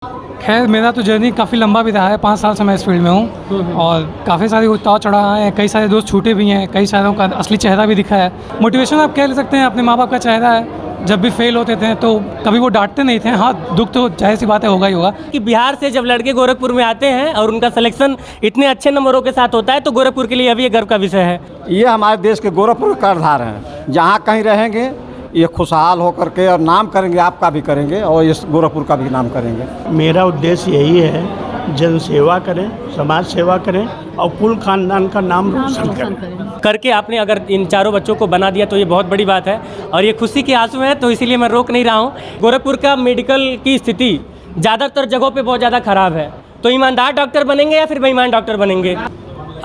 खैर मेरा तो जर्नी काफ़ी लंबा भी रहा है। 5 साल से मैं इस फील्ड में हूँ और काफ़ी सारे उतार चढ़ाव आए हैं, कई सारे दोस्त छूटे भी हैं, कई सारों का असली चेहरा भी दिखा है। मोटिवेशन आप कह सकते हैं अपने माँ बाप का चेहरा है। जब भी फेल होते थे तो कभी वो डांटते नहीं थे। हाँ, दुख तो जाहिर सी बात है होगा ही होगा। कि बिहार से जब लड़के गोरखपुर में आते हैं और उनका सिलेक्शन इतने अच्छे नंबरों के साथ होता है तो गोरखपुर के लिए अभी ये गर्व का विषय है। ये हमारे देश के गोरखपुर के कर्णधार हैं। जहाँ कहीं रहेंगे ये खुशहाल होकर के और नाम करेंगे, आपका भी करेंगे और इस गोरखपुर का भी नाम करेंगे। मेरा उद्देश्य यही है, जन सेवा करें, समाज सेवा करें और कुल खानदान का नाम रोशन करें। करके आपने अगर इन चारों बच्चों को बना दिया तो ये बहुत बड़ी बात है और ये खुशी के आंसू हैं, तो इसीलिए मैं रोक नहीं रहा हूँ। गोरखपुर का मेडिकल की स्थिति ज़्यादातर जगहों पे बहुत ज़्यादा ख़राब है, तो ईमानदार डॉक्टर बनेंगे या फिर बेईमान डॉक्टर बनेंगे?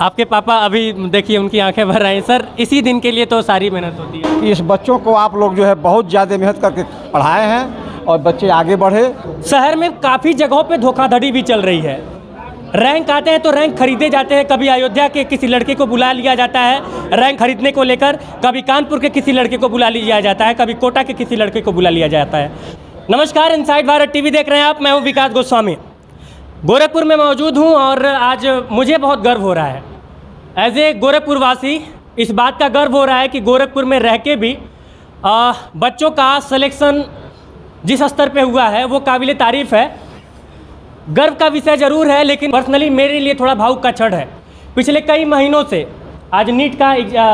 आपके पापा अभी देखिए उनकी आंखें भर रही हैं। सर, इसी दिन के लिए तो सारी मेहनत होती है। इस बच्चों को आप लोग जो है बहुत ज़्यादा मेहनत करके पढ़ाए हैं और बच्चे आगे बढ़े। शहर में काफ़ी जगहों पे धोखाधड़ी भी चल रही है। रैंक आते हैं तो रैंक खरीदे जाते हैं। कभी अयोध्या के किसी लड़के को बुला लिया जाता है रैंक खरीदने को लेकर, कभी कानपुर के किसी लड़के को बुला लिया जाता है, कभी कोटा के किसी लड़के को बुला लिया जाता है। नमस्कार, इनसाइड भारत टीवी देख रहे हैं आप। मैं हूँ विकास गोस्वामी। गोरखपुर में मौजूद हूँ और आज मुझे बहुत गर्व हो रहा है। एज ए गोरखपुर वासी इस बात का गर्व हो रहा है कि गोरखपुर में रह के भी बच्चों का सिलेक्शन जिस स्तर पे हुआ है वो काबिल तारीफ़ है। गर्व का विषय ज़रूर है, लेकिन पर्सनली मेरे लिए थोड़ा भावुक का क्षण है। पिछले कई महीनों से आज नीट का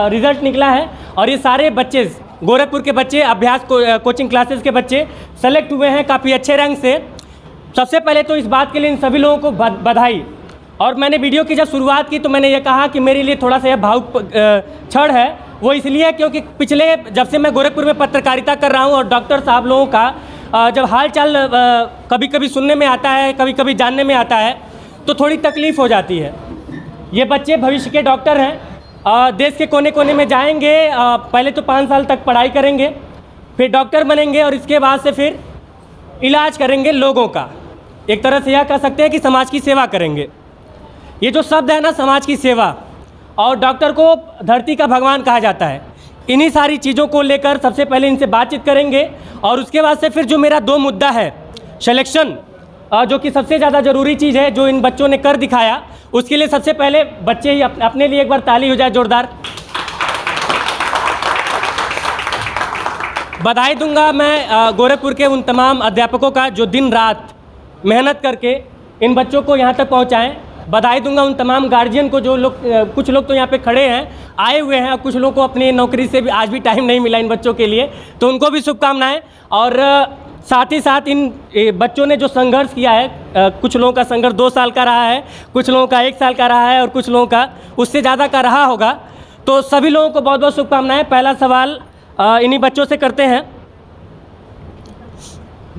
रिज़ल्ट निकला है और ये सारे बच्चे, गोरखपुर के बच्चे, अभ्यास कोचिंग क्लासेस के बच्चे सेलेक्ट हुए हैं काफ़ी अच्छे रैंक से। सबसे पहले तो इस बात के लिए इन सभी लोगों को बधाई। और मैंने वीडियो की जब शुरुआत की तो मैंने ये कहा कि मेरे लिए थोड़ा सा यह भावुक क्षण है। वो इसलिए क्योंकि पिछले जब से मैं गोरखपुर में पत्रकारिता कर रहा हूँ और डॉक्टर साहब लोगों का जब हाल चाल कभी कभी सुनने में आता है, कभी कभी जानने में आता है, तो थोड़ी तकलीफ़ हो जाती है। ये बच्चे भविष्य के डॉक्टर हैं, देश के कोने कोने में जाएंगे, पहले तो 5 साल तक पढ़ाई करेंगे, फिर डॉक्टर बनेंगे और इसके बाद से फिर इलाज करेंगे लोगों का। एक तरह से यह कह सकते हैं कि समाज की सेवा करेंगे। ये जो शब्द है ना, समाज की सेवा, और डॉक्टर को धरती का भगवान कहा जाता है। इन्हीं सारी चीज़ों को लेकर सबसे पहले इनसे बातचीत करेंगे और उसके बाद से फिर जो मेरा 2 मुद्दा है, सिलेक्शन, जो कि सबसे ज़्यादा ज़रूरी चीज़ है, जो इन बच्चों ने कर दिखाया, उसके लिए सबसे पहले बच्चे ही अपने लिए एक बार ताली हो जाए जोरदार। बधाई दूंगा मैं गोरखपुर के उन तमाम अध्यापकों का जो दिन रात मेहनत करके इन बच्चों को यहाँ तक पहुँचाएँ। बधाई दूंगा उन तमाम गार्जियन को जो लोग, कुछ लोग तो यहाँ पे खड़े हैं, आए हुए हैं, और कुछ लोगों को अपनी नौकरी से भी आज भी टाइम नहीं मिला इन बच्चों के लिए, तो उनको भी शुभकामनाएं। और साथ ही साथ इन बच्चों ने जो संघर्ष किया है, कुछ लोगों का संघर्ष 2 साल का रहा है, कुछ लोगों का 1 साल का रहा है और कुछ लोगों का उससे ज़्यादा का रहा होगा, तो सभी लोगों को बहुत बहुत शुभकामनाएँ। पहला सवाल इन्हीं बच्चों से करते हैं।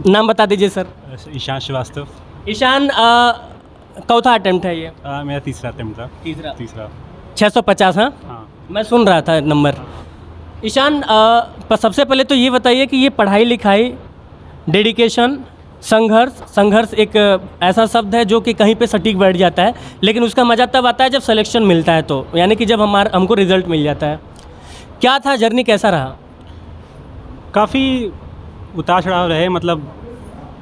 नाम बता दीजिए सर। ईशान श्रीवास्तव। ईशान, चौथा अटेम्प्ट है ये? मेरा तीसरा अटेम्प्ट था। तीसरा 650। हाँ, मैं सुन रहा था नंबर। ईशान, सबसे पहले तो ये बताइए कि ये पढ़ाई लिखाई, डेडिकेशन, संघर्ष एक ऐसा शब्द है जो कि कहीं पे सटीक बैठ जाता है, लेकिन उसका मज़ा तब आता है जब सिलेक्शन मिलता है, तो यानी कि जब हमको रिज़ल्ट मिल जाता है। क्या था, जर्नी कैसा रहा? काफ़ी उतार चढ़ाव रहे, मतलब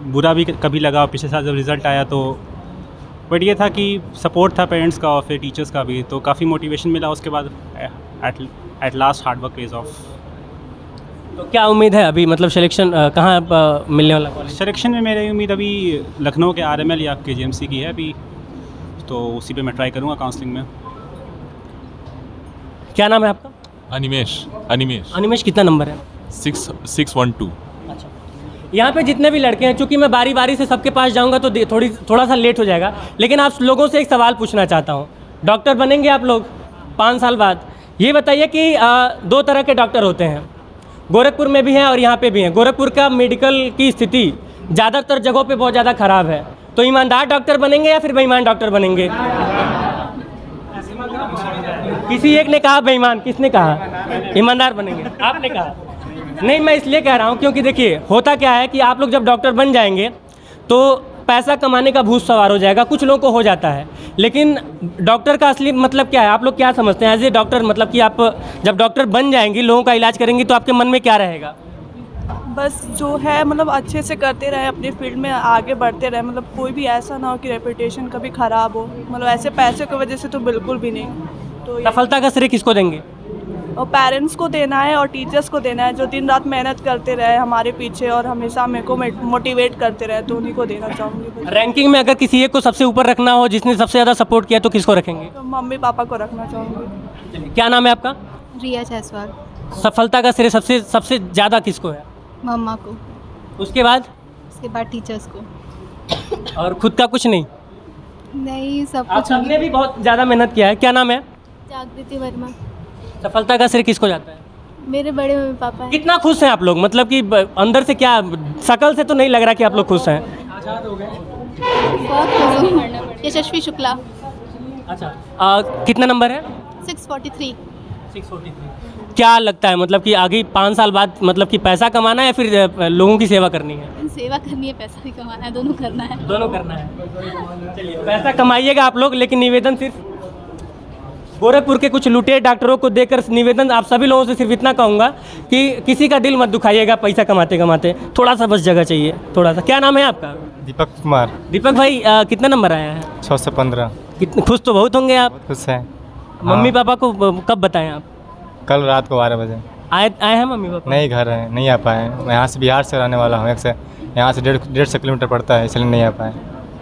बुरा भी कभी लगा। पिछले साल जब रिज़ल्ट आया तो बट ये था कि सपोर्ट था पेरेंट्स का और फिर टीचर्स का भी, तो काफ़ी मोटिवेशन मिला। उसके बाद at last hard work page of. तो क्या उम्मीद है अभी, मतलब सिलेक्शन कहाँ मिलने वाला कॉलेज? सिलेक्शन में मेरी उम्मीद अभी लखनऊ के RML या KGMC की है अभी, तो उसी पे मैं ट्राई करूँगा काउंसलिंग में। क्या नाम है आपका? अनिमेश। कितना नंबर है? 612। अच्छा, यहाँ पे जितने भी लड़के हैं, चूँकि मैं बारी बारी से सबके पास जाऊँगा तो थोड़ा सा लेट हो जाएगा, लेकिन आप लोगों से एक सवाल पूछना चाहता हूँ। डॉक्टर बनेंगे आप लोग 5 साल बाद। ये बताइए कि 2 तरह के डॉक्टर होते हैं, गोरखपुर में भी हैं और यहाँ पे भी हैं। गोरखपुर का मेडिकल की स्थिति ज़्यादातर जगहों पे बहुत ज़्यादा ख़राब है, तो ईमानदार डॉक्टर बनेंगे या फिर बेईमान डॉक्टर बनेंगे? किसी एक ने कहा बेईमान, किसने कहा ईमानदार बनेंगे? आपने कहा। नहीं, मैं इसलिए कह रहा हूँ क्योंकि देखिए होता क्या है कि आप लोग जब डॉक्टर बन जाएंगे तो पैसा कमाने का भूत सवार हो जाएगा, कुछ लोगों को हो जाता है, लेकिन डॉक्टर का असली मतलब क्या है? आप लोग क्या समझते हैं एज ए डॉक्टर? मतलब कि आप जब डॉक्टर बन जाएंगी, लोगों का इलाज करेंगी, तो आपके मन में क्या रहेगा? बस जो है मतलब अच्छे से करते रहे, अपनी फील्ड में आगे बढ़ते रहे, मतलब कोई भी ऐसा ना हो कि रेपुटेशन कभी ख़राब हो, मतलब ऐसे पैसे की वजह से तो बिल्कुल भी नहीं। तो सफलता का श्रेय किसको देंगे? और पेरेंट्स को देना है और टीचर्स को देना है, जो दिन रात मेहनत करते रहे हमारे पीछे और हमेशा मेरे को मोटिवेट करते रहे, तो उन्हीं को देना चाहूँगी। रैंकिंग में अगर किसी एक को सबसे ऊपर रखना हो, जिसने सबसे ज़्यादा सपोर्ट किया, तो किसको रखेंगे? तो मम्मी पापा को रखना चाहूँगी। क्या नाम है आपका? रिया जायसवाल। सफलता का श्रेय सबसे ज़्यादा किसको है? मम्मा को। उसके बाद टीचर्स को। और खुद का कुछ नहीं? नहीं, सब आप कुछ। सबने भी बहुत ज़्यादा मेहनत किया है। क्या नाम है? जागृति वर्मा। सफलता का श्रेय किसको जाता है? मेरे बड़े मम्मी पापा हैं। कितना खुश हैं आप लोग? मतलब कि अंदर से क्या, शकल से तो नहीं लग रहा कि आप लोग खुश हैं। बहुत खुश हूँ। यशस्वी शुक्ला। अच्छा, कितना नंबर है? 643। 643। क्या लगता है, मतलब कि आगे 5 साल बाद मतलब कि पैसा कमाना है या फिर लोगों की सेवा करनी है? सेवा करनी है, पैसा भी कमाना है, दोनों करना है। दोनों करना है। चलिए, पैसा कमाइएगा आप लोग, लेकिन निवेदन सिर्फ गोरखपुर के कुछ लुटेरे डॉक्टरों को देकर निवेदन आप सभी लोगों से सिर्फ इतना कहूँगा कि किसी का दिल मत दुखाइएगा पैसा कमाते कमाते, थोड़ा सा बस जगह चाहिए, थोड़ा सा। क्या नाम है आपका? दीपक कुमार। दीपक भाई, कितना नंबर आया है? 6 से 15। कितने खुश तो बहुत होंगे आप। खुश हैं। मम्मी पापा को कब बताएं आप? कल रात को 12 बजे। आए हैं मम्मी पापा? नहीं, घर है, नहीं आ पाए। मैं यहाँ से बिहार से रहने वाला हूँ, यहाँ से 150 किलोमीटर पड़ता है, इसलिए नहीं आ पाए।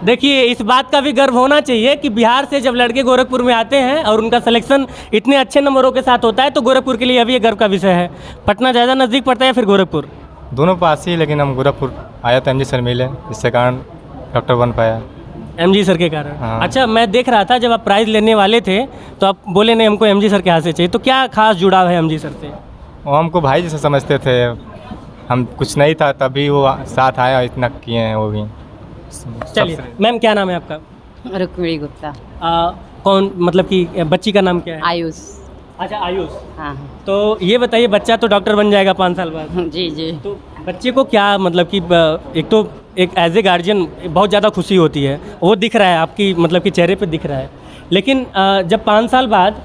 देखिए, इस बात का भी गर्व होना चाहिए कि बिहार से जब लड़के गोरखपुर में आते हैं और उनका सिलेक्शन इतने अच्छे नंबरों के साथ होता है, तो गोरखपुर के लिए अभी ये गर्व का विषय है। पटना ज़्यादा नज़दीक पड़ता है फिर गोरखपुर? दोनों पास ही, लेकिन हम गोरखपुर आया तो MG सर मिले, इससे कारण डॉक्टर बन पाया। MG सर के कारण? हाँ। अच्छा, मैं देख रहा था जब आप प्राइज़ लेने वाले थे तो आप बोले नहीं, हमको MG सर के हाथ से चाहिए, तो क्या खास जुड़ाव है MG सर से? वो हमको भाई जैसे समझते थे, हम कुछ नहीं था तभी वो साथ आया, इतना किए हैं वो भी। चलिए मैम, क्या नाम है आपका? रुक्मिणी गुप्ता। कौन, मतलब कि बच्ची का नाम क्या है? आयुष। अच्छा, आयुष। हाँ। तो ये बताइए, बच्चा तो डॉक्टर बन जाएगा 5 साल बाद। जी जी। तो बच्चे को क्या, मतलब कि एक तो एक एज ए गार्जियन बहुत ज़्यादा खुशी होती है, वो दिख रहा है आपकी मतलब कि चेहरे पे दिख रहा है, लेकिन जब 5 साल बाद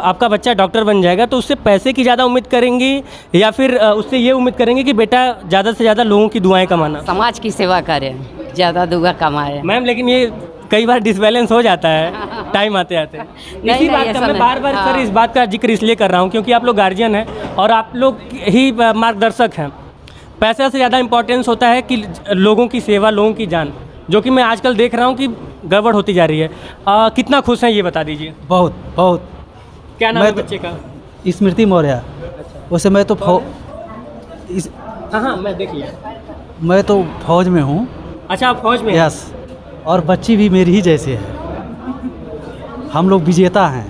आपका बच्चा डॉक्टर बन जाएगा तो उससे पैसे की ज़्यादा उम्मीद करेंगी या फिर उससे ये उम्मीद करेंगे कि बेटा ज़्यादा से ज़्यादा लोगों की दुआएं कमाना? समाज की सेवा करें, ज़्यादा दुआ कमाए। मैम, लेकिन ये कई बार डिसबैलेंस हो जाता है टाइम आते आते। इसी बात का मैं बार बार सर इस बात का जिक्र इसलिए कर रहा हूँ क्योंकि आप लोग गार्जियन हैं और आप लोग ही मार्गदर्शक हैं। पैसा से ज़्यादा इम्पोर्टेंस होता है कि लोगों की सेवा, लोगों की जान, जो कि मैं आजकल देख रहा हूँ कि गड़बड़ होती जा रही है। कितना खुश हैं ये बता दीजिए। बहुत बहुत। क्या नाम है बच्चे का? स्मृति मौर्य। वैसे मैं तो हाँ, मैं देख लिया। मैं तो फौज में हूँ। अच्छा, आप फौज में? यस। और बच्ची भी मेरी ही जैसे है, हम लोग विजेता हैं,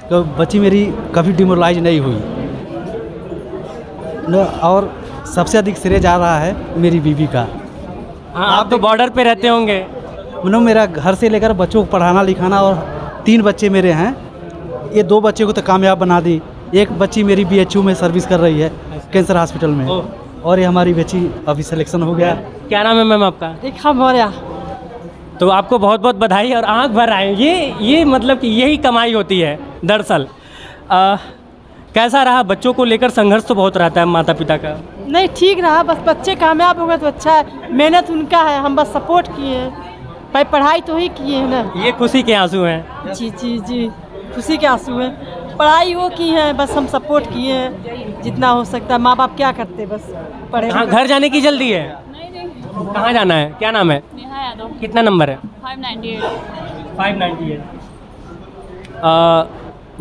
तो बच्ची मेरी कभी डिमोरलाइज नहीं हुई और सबसे अधिक श्रेय जा रहा है मेरी बीवी का। हाँ, आप तो बॉर्डर पे रहते होंगे। मतलब मेरा घर से लेकर बच्चों को पढ़ाना लिखाना, और 3 बच्चे मेरे हैं, ये 2 बच्चे को तो कामयाब बना दी। एक बच्ची मेरी BHU में सर्विस कर रही है, कैंसर हॉस्पिटल में, और ये हमारी बच्ची अभी सिलेक्शन हो गया। क्या नाम है मैम आपका? रेखा मौर्य। तो आपको बहुत बहुत बधाई और आंख भर आए। ये मतलब कि यही कमाई होती है दरअसल। कैसा रहा? बच्चों को लेकर संघर्ष तो बहुत रहता है माता पिता का। नहीं, ठीक रहा, बस बच्चे कामयाब हो गए तो अच्छा है, मेहनत उनका है, हम बस सपोर्ट किए हैं, भाई पढ़ाई तो ही किए हैं ना। ये खुशी के आंसू हैं? जी जी जी, खुशी के आंसू हैं, पढ़ाई वो की है, बस हम सपोर्ट किए हैं जितना हो सकता है। माँ बाप क्या करते, बस पढ़े। हाँ, घर जाने की जल्दी है? कहाँ जाना है? क्या नाम है? नेहा यादव। कितना नंबर है? 598।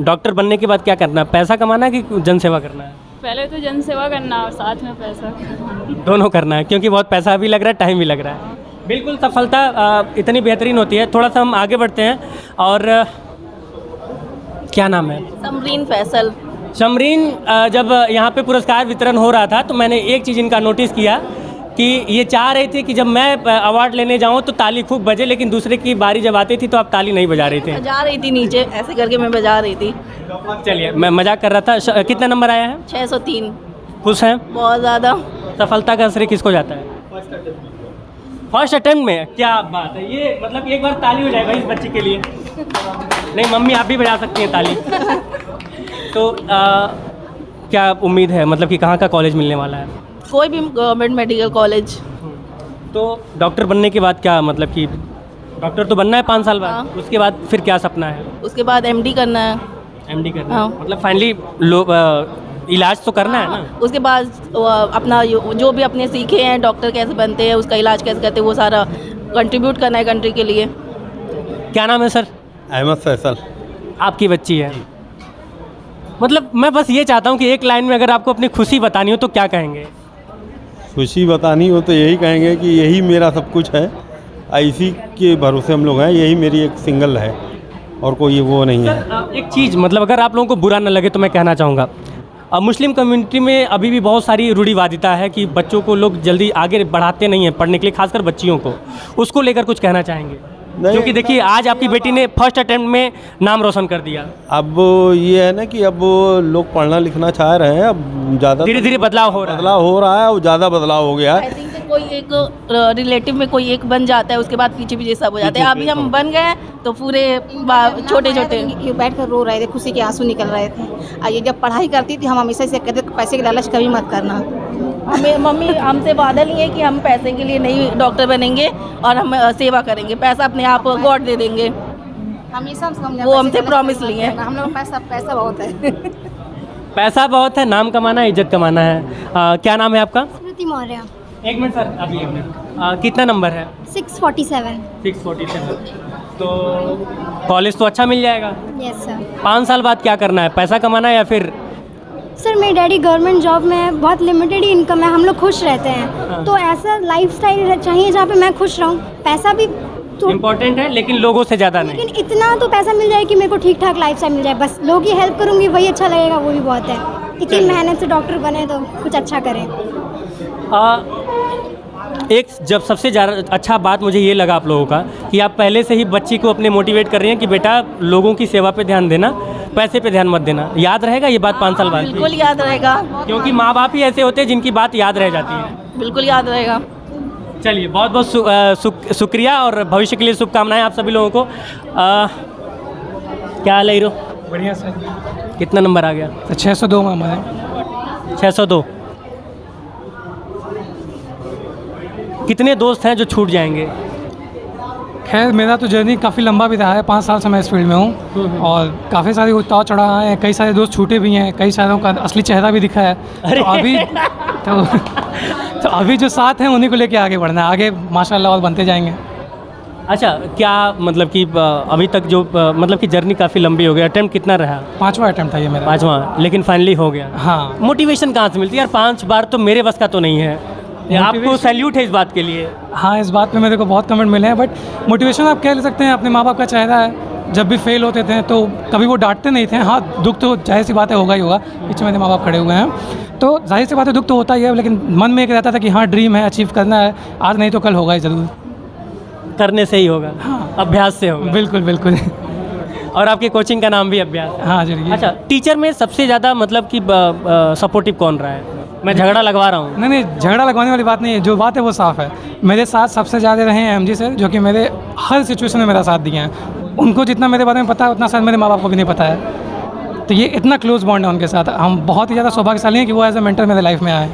डॉक्टर बनने के बाद क्या करना है? पैसा कमाना है कि जनसेवा करना है? पहले तो जनसेवा करना और साथ में पैसा। दोनों करना है, क्योंकि बहुत पैसा भी लग रहा है, टाइम भी लग रहा है। बिल्कुल, सफलता इतनी बेहतरीन होती है। थोड़ा सा हम आगे बढ़ते हैं। और क्या नाम है? समरीन फैसल। समरीन, जब यहाँ पे पुरस्कार वितरण हो रहा था तो मैंने एक चीज़ इनका नोटिस किया कि ये चाह रहे थे कि जब मैं अवार्ड लेने जाऊँ तो ताली खूब बजे, लेकिन दूसरे की बारी जब आती थी तो आप ताली नहीं बजा रहे थे। बजा रही थी नीचे, ऐसे करके मैं बजा रही थी। चलिए, मैं मजाक कर रहा था। कितना नंबर आया है? 603। खुश हैं? बहुत ज़्यादा। सफलता का श्रेय किसको जाता है? फर्स्ट अटेम्प्ट में? क्या बात है, ये मतलब एक बार ताली हो जाए भाई इस बच्चे के लिए। नहीं, मम्मी आप भी बजा सकती हैं ताली। तो क्या उम्मीद है, मतलब कि कहाँ का कॉलेज मिलने वाला है? कोई भी गवर्नमेंट मेडिकल कॉलेज। तो डॉक्टर बनने के बाद क्या, मतलब कि डॉक्टर तो बनना है 5 साल बाद, उसके बाद फिर क्या सपना है? उसके बाद एमडी करना है। एमडी करना है, मतलब फाइनली इलाज तो करना है ना? उसके बाद अपना जो भी अपने सीखे हैं, डॉक्टर कैसे बनते हैं, उसका इलाज कैसे करते हैं, वो सारा कंट्रीब्यूट करना है कंट्री के लिए। क्या नाम है सर? अहमद फैसल। आपकी बच्ची है? मतलब मैं बस ये चाहता हूँ कि एक लाइन में अगर आपको अपनी खुशी बतानी हो तो क्या कहेंगे? खुशी बतानी हो तो यही कहेंगे कि यही मेरा सब कुछ है, इसी के भरोसे हम लोग हैं, यही मेरी एक सिंगल है और कोई वो नहीं है। एक चीज़, मतलब अगर आप लोगों को बुरा न लगे तो मैं कहना चाहूँगा, मुस्लिम कम्युनिटी में अभी भी बहुत सारी रूढ़िवादिता है कि बच्चों को लोग जल्दी आगे बढ़ाते नहीं हैं पढ़ने के लिए, खासकर बच्चियों को। उसको लेकर कुछ कहना चाहेंगे? क्योंकि देखिए आज आपकी बेटी ने फर्स्ट अटेम्प्ट में नाम रोशन कर दिया। अब ये है ना कि अब लोग पढ़ना लिखना चाह रहे हैं, अब ज़्यादा धीरे धीरे बदलाव हो रहा है और ज़्यादा बदलाव हो गया है। कोई एक रिलेटिव में कोई एक बन जाता है, उसके बाद पीछे पीछे सब हो जाते हैं। अभी हम बन गए तो पूरे छोटे छोटे ये बैठ कर रो रहे थे, खुशी के आंसू निकल रहे थे। और ये जब पढ़ाई करती थी हम हमेशा से कहते पैसे की लालच कभी मत करना। हमें मम्मी हमसे वादा नहीं है कि हम पैसे के लिए नहीं डॉक्टर बनेंगे और हम सेवा करेंगे, पैसा अपने आप गॉड दे देंगे, हमेशा वो हमसे प्रॉमिस लिए हैं। हम लोग पैसा बहुत है। पैसा बहुत है, नाम कमाना है, इज्जत कमाना है। क्या नाम है आपका? स्मृति मौर्य। एक मिनट सर, अभी एक मिनट। कितना नंबर है? 647। 647। तो कॉलेज तो अच्छा मिल जाएगा। Yes sir. 5 साल बाद क्या करना है, पैसा कमाना है या फिर? सर मेरे डैडी गवर्नमेंट जॉब में है, बहुत लिमिटेड ही इनकम है, हम लोग खुश रहते हैं। तो ऐसा लाइफस्टाइल चाहिए जहाँ पे मैं खुश रहूँ। पैसा भी तो इम्पोर्टेंट है लेकिन लोगों से ज़्यादा नहीं। लेकिन इतना तो पैसा मिल जाए कि मेरे को ठीक ठाक लाइफस्टाइल मिल जाए, बस लोगों की हेल्प करूँगी वही अच्छा लगेगा, वो भी बहुत है। इतनी मेहनत से डॉक्टर बने तो कुछ अच्छा करें। एक जब सबसे ज़्यादा अच्छा बात मुझे ये लगा आप लोगों का कि आप पहले से ही बच्ची को अपने मोटिवेट कर रही हैं कि बेटा लोगों की सेवा पे ध्यान देना, पैसे पे ध्यान मत देना। याद रहेगा ये बात 5 साल बाद? बिल्कुल याद रहेगा, क्योंकि माँ बाप ही ऐसे होते हैं जिनकी बात याद रह जाती है। बिल्कुल याद रहेगा। चलिए बहुत बहुत शुक्रिया और भविष्य के लिए शुभकामनाएं आप सभी लोगों को। क्या हाल है हीरो? बढ़िया सर। कितना नंबर आ गया? 602 में हमारे। 602। कितने दोस्त हैं जो छूट जाएंगे? खैर मेरा तो जर्नी काफ़ी लंबा भी रहा है, 5 साल से मैं इस फील्ड में हूँ और काफ़ी सारी उतार चढ़ाव आए हैं, कई सारे दोस्त छूटे भी हैं, कई सारों का असली चेहरा भी दिखा है। तो अभी तो अभी जो साथ हैं उन्हीं को लेके आगे बढ़ना है, आगे माशाल्लाह और बनते जाएंगे। अच्छा, क्या मतलब कि अभी तक जो मतलब कि जर्नी काफ़ी लंबी हो गई, अटेम्प्ट कितना रहा? 5वां अटेम्प्ट था ये मेरा। 5वां, लेकिन फाइनली हो गया। हाँ। मोटिवेशन कहाँ से मिलती है यार? 5 बार तो मेरे बस का तो नहीं है। आपको सैल्यूट है इस बात के लिए। हाँ, इस बात पे मेरे को बहुत कमेंट मिले हैं, बट मोटिवेशन आप कह सकते हैं अपने माँ बाप का चेहरा है। जब भी फेल होते थे तो कभी वो डांटते नहीं थे। हाँ, दुख तो जाहिर सी बात है होगा ही होगा, पीछे मेरे माँ बाप खड़े हुए हैं, तो जाहिर सी बात है दुख तो होता ही है, लेकिन मन में एक रहता था कि हाँ ड्रीम है, अचीव करना है, आज नहीं तो कल होगा ही ज़रूर। करने से ही होगा। हाँ, अभ्यास से होगा। बिल्कुल बिल्कुल। और आपकी कोचिंग का नाम भी अभ्यास है। हाँ जरूर। अच्छा, टीचर में सबसे ज़्यादा मतलब कि सपोर्टिव कौन रहा है? मैं झगड़ा लगवा रहा हूँ? नहीं, झगड़ा लगवाने वाली बात नहीं है, जो बात है वो साफ़ है। मेरे साथ सबसे ज़्यादा रहे हैं MG सर, जो कि मेरे हर सिचुएशन में मेरा साथ दिए हैं। उनको जितना मेरे बारे में पता है उतना शायद मेरे माँ बाप को भी नहीं पता है, तो ये इतना क्लोज बॉन्ड है उनके साथ। हम बहुत ही ज़्यादा सौभाग्यशाली हैं कि वो एज ए मेंटर मेरे लाइफ में आए।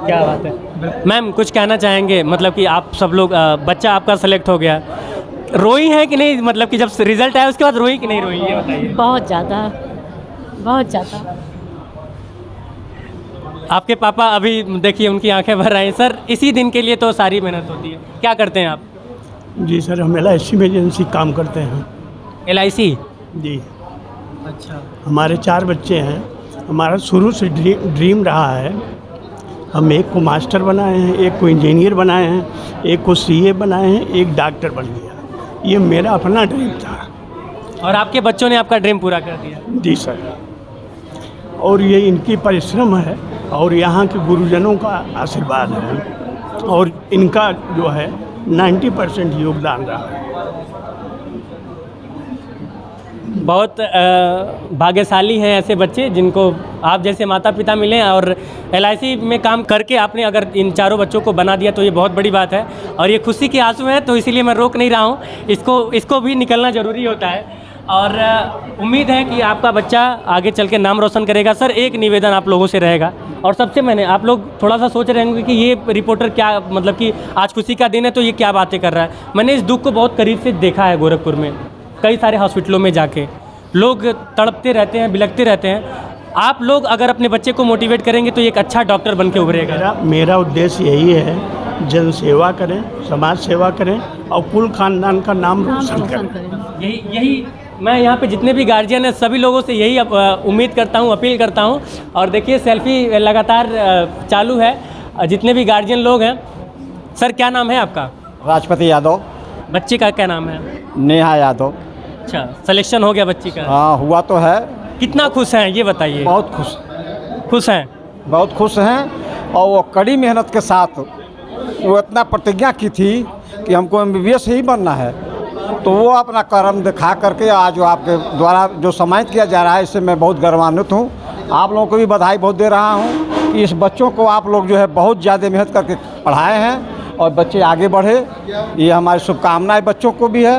क्या बात है। मैम कुछ कहना चाहेंगे, मतलब कि आप सब लोग बच्चा आपका सेलेक्ट हो गया, रोई है कि नहीं? मतलब कि जब रिजल्ट आया उसके बाद रोई कि नहीं रोई, ये बताइए। बहुत ज़्यादा, बहुत ज़्यादा। आपके पापा अभी देखिए उनकी आंखें भर आई। सर इसी दिन के लिए तो सारी मेहनत होती है। क्या करते हैं आप? जी सर, हम LIC में एजेंसी काम करते हैं। LIC? जी। अच्छा। हमारे 4 बच्चे हैं। हमारा शुरू से ड्रीम रहा है, हम एक को मास्टर बनाए हैं, एक को इंजीनियर बनाए हैं, एक को CA बनाए हैं, एक डॉक्टर बन गया। ये मेरा अपना ड्रीम था और आपके बच्चों ने आपका ड्रीम पूरा कर दिया। जी सर, और ये इनकी परिश्रम है और यहाँ के गुरुजनों का आशीर्वाद है और इनका जो है 90% योगदान रहा है। बहुत भाग्यशाली हैं ऐसे बच्चे जिनको आप जैसे माता पिता मिले, और LIC में काम करके आपने अगर इन चारों बच्चों को बना दिया तो ये बहुत बड़ी बात है। और ये खुशी के आंसू हैं, तो इसीलिए मैं रोक नहीं रहा हूँ, इसको भी निकलना ज़रूरी होता है। और उम्मीद है कि आपका बच्चा आगे चल के नाम रोशन करेगा। सर, एक निवेदन आप लोगों से रहेगा, और सबसे मैंने आप लोग थोड़ा सा सोच रहे होंगे कि ये रिपोर्टर क्या, मतलब कि आज खुशी का दिन है तो ये क्या बातें कर रहा है। मैंने इस दुख को बहुत करीब से देखा है गोरखपुर में, कई सारे हॉस्पिटलों में जाके लोग तड़पते रहते हैं, बिलखते रहते हैं। आप लोग अगर अपने बच्चे को मोटिवेट करेंगे तो ये एक अच्छा डॉक्टर बन के उभरेगा। मेरा उद्देश्य यही है, जन सेवा करें, समाज सेवा करें और कुल खानदान का नाम रोशन करें। यही मैं यहाँ पे जितने भी गार्जियन हैं सभी लोगों से यही उम्मीद करता हूँ, अपील करता हूँ। और देखिए सेल्फी लगातार चालू है। जितने भी गार्जियन लोग हैं, सर क्या नाम है आपका? राजपति यादव। बच्चे का क्या नाम है? नेहा यादव। अच्छा, सिलेक्शन हो गया बच्ची का? हाँ, हुआ तो है। कितना खुश हैं ये बताइए? बहुत खुश। खुश हैं? बहुत खुश हैं। और वो कड़ी मेहनत के साथ वो इतना प्रतिज्ञा की थी कि हमको MBBS ही बनना है, तो वो अपना कर्म दिखा करके आज जो आपके द्वारा जो सम्मानित किया जा रहा है, इससे मैं बहुत गर्वान्वित हूँ। आप लोगों को भी बधाई बहुत दे रहा हूँ कि इस बच्चों को आप लोग जो है बहुत ज़्यादा मेहनत करके पढ़ाए हैं और बच्चे आगे बढ़े। ये हमारी शुभकामनाएं बच्चों को भी है,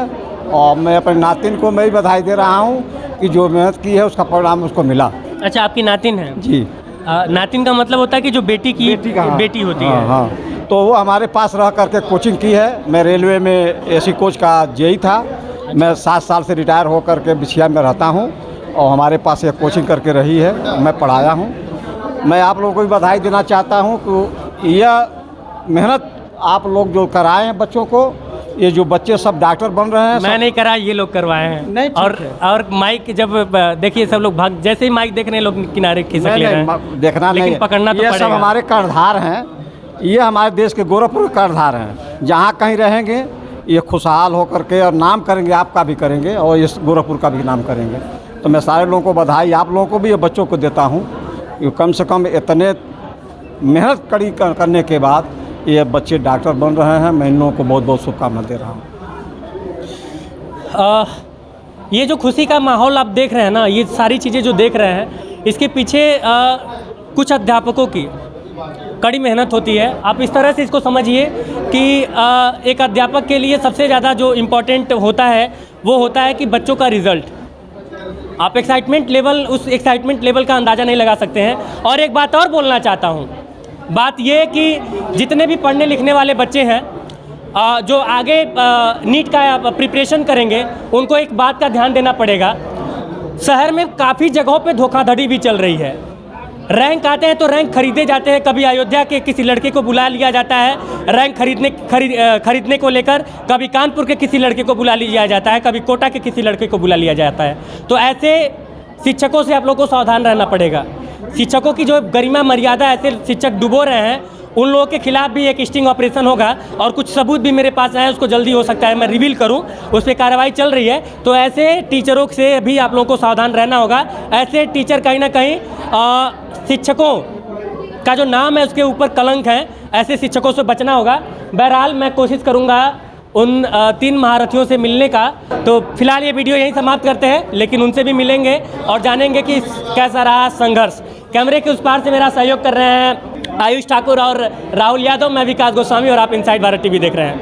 और मैं अपने नातिन को मैं भी बधाई दे रहा हूँ कि जो मेहनत की है उसका परिणाम उसको मिला। अच्छा, आपकी नातिन है? जी। नातिन का मतलब होता है कि जो बेटी की बेटी होती है। हाँ, तो वो हमारे पास रह करके कोचिंग की है। मैं रेलवे में AC कोच का JE था। मैं 7 साल से रिटायर होकर के बिछिया में रहता हूँ और हमारे पास ये कोचिंग करके रही है, मैं पढ़ाया हूँ। मैं आप लोगों को भी बधाई देना चाहता हूँ कि यह मेहनत आप लोग जो कराए हैं बच्चों को, ये जो बच्चे सब डॉक्टर बन रहे हैं। मैं नहीं करा, ये लोग करवाए हैं। नहीं, और माइक जब देखिए सब लोग भाग, जैसे ही माइक देख रहे हैं लोग किनारे खिसक ले रहे हैं। देखना लेकिन नहीं, पकड़ना तो ये पड़ेगा। सब हमारे कर्णधार हैं। ये हमारे देश के गोरखपुर के कर्णधार हैं। जहाँ कहीं रहेंगे ये खुशहाल होकर के और नाम करेंगे, आपका भी करेंगे और इस गोरखपुर का भी नाम करेंगे। तो मैं सारे लोगों को बधाई, आप लोगों को भी, ये बच्चों को देता हूँ कि कम से कम इतने मेहनत कड़ी करने के बाद ये बच्चे डॉक्टर बन रहे हैं। मैं इन लोगों को बहुत बहुत शुभकामना दे रहा हूँ। ये जो खुशी का माहौल आप देख रहे हैं ना, ये सारी चीज़ें जो देख रहे हैं, इसके पीछे कुछ अध्यापकों की कड़ी मेहनत होती है। आप इस तरह से इसको समझिए कि एक अध्यापक के लिए सबसे ज़्यादा जो इम्पोर्टेंट होता है वो होता है कि बच्चों का रिज़ल्ट। आप उस एक्साइटमेंट लेवल का अंदाज़ा नहीं लगा सकते हैं। और एक बात और बोलना चाहता हूँ, बात ये कि जितने भी पढ़ने लिखने वाले बच्चे हैं जो आगे नीट का प्रिपरेशन करेंगे, उनको एक बात का ध्यान देना पड़ेगा। शहर में काफ़ी जगहों पे धोखाधड़ी भी चल रही है। रैंक आते हैं तो रैंक खरीदे जाते हैं। कभी अयोध्या के किसी लड़के को बुला लिया जाता है रैंक खरीदने को लेकर, कभी कानपुर के किसी लड़के को बुला लिया जाता है, कभी कोटा के किसी लड़के को बुला लिया जाता है। तो ऐसे शिक्षकों से आप लोगों को सावधान रहना पड़ेगा। शिक्षकों की जो गरिमा मर्यादा ऐसे शिक्षक डुबो रहे हैं, उन लोगों के खिलाफ भी एक स्टिंग ऑपरेशन होगा। और कुछ सबूत भी मेरे पास आए, उसको जल्दी हो सकता है मैं रिवील करूं, उस पर कार्रवाई चल रही है। तो ऐसे टीचरों से भी आप लोगों को सावधान रहना होगा। ऐसे टीचर कहीं ना कहीं शिक्षकों का जो नाम है उसके ऊपर कलंक है। ऐसे शिक्षकों से बचना होगा। बहरहाल मैं कोशिश करूँगा उन 3 महारथियों से मिलने का। तो फिलहाल ये वीडियो यहीं समाप्त करते हैं, लेकिन उनसे भी मिलेंगे और जानेंगे कि कैसा रहा संघर्ष। कैमरे के उस पार से मेरा सहयोग कर रहे हैं आयुष ठाकुर और राहुल यादव। मैं विकास गोस्वामी और आप इनसाइड भारत TV देख रहे हैं।